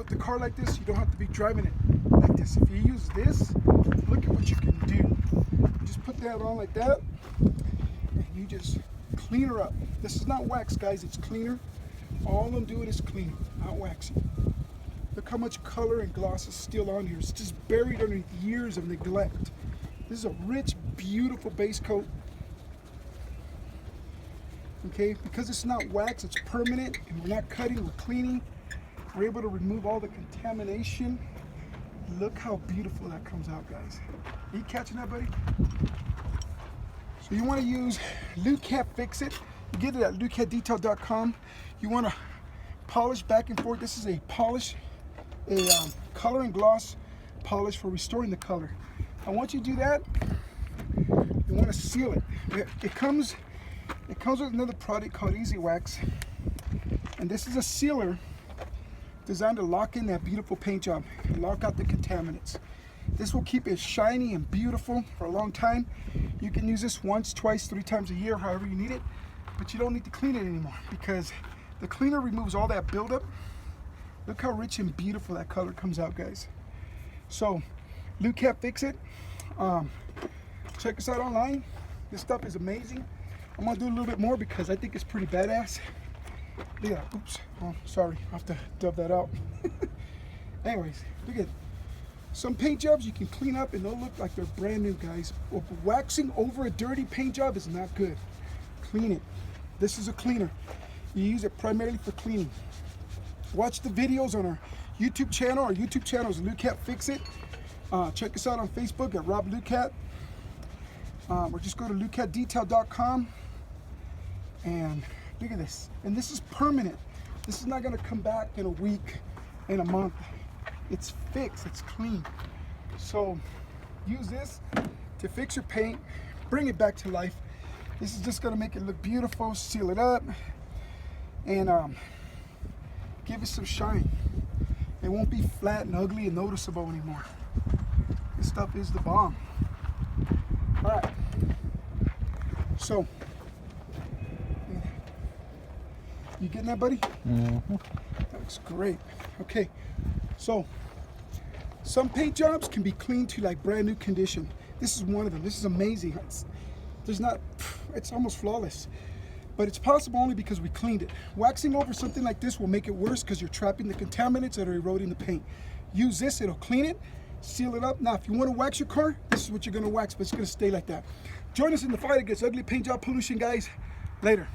the car like this, you don't have to be driving it like this. If you use this, look at what you can do. You just put that on like that, and you just clean her up. This is not wax, guys, it's cleaner. All I'm doing is cleaning, not waxing. Look how much color and gloss is still on here. It's just buried underneath years of neglect. This is a rich, beautiful base coat. Okay, because it's not wax, it's permanent, and we're not cutting, we're cleaning. We're able to remove all the contamination. Look how beautiful that comes out, guys. Are you catching that, buddy? So you want to use Lukat Fix It. You get it at lukatdetail.com. You want to polish back and forth. This is a polish, color and gloss polish for restoring the color. And once you do that, you want to seal it. It comes with another product called Easy Wax, and this is a sealer designed to lock in that beautiful paint job and lock out the contaminants. This will keep it shiny and beautiful for a long time. You can use this once, twice, 3 times a year, however you need it, but you don't need to clean it anymore because the cleaner removes all that buildup. Look how rich and beautiful that color comes out, guys. So, Lukat Fix It. Check us out online. This stuff is amazing. I'm gonna do a little bit more because I think it's pretty badass. Look at that. Oops. Oh, sorry. I have to dub that out. Anyways, look at some paint jobs you can clean up and they'll look like they're brand new, guys. Waxing over a dirty paint job is not good. Clean it. This is a cleaner. You use it primarily for cleaning. Watch the videos on our YouTube channel. Our YouTube channel is Lukat Fix It. Check us out on Facebook at Rob Lukat. Or just go to lukatdetail.com and look at this. And this is permanent. This is not going to come back in a week, in a month. It's fixed, it's clean. So use this to fix your paint, bring it back to life. This is just going to make it look beautiful, seal it up, and give it some shine. It won't be flat and ugly and noticeable anymore. This stuff is the bomb. All right, so you getting that, buddy? Mm-hmm. That looks great. Okay, so some paint jobs can be cleaned to like brand new condition. This is one of them. This is amazing. It's almost flawless, but it's possible only because we cleaned it. Waxing over something like this will make it worse because you're trapping the contaminants that are eroding the paint. Use this, it'll clean it, seal it up. Now, if you want to wax your car, this is what you're going to wax, but it's going to stay like that. Join us in the fight against ugly paint job pollution, guys. Later.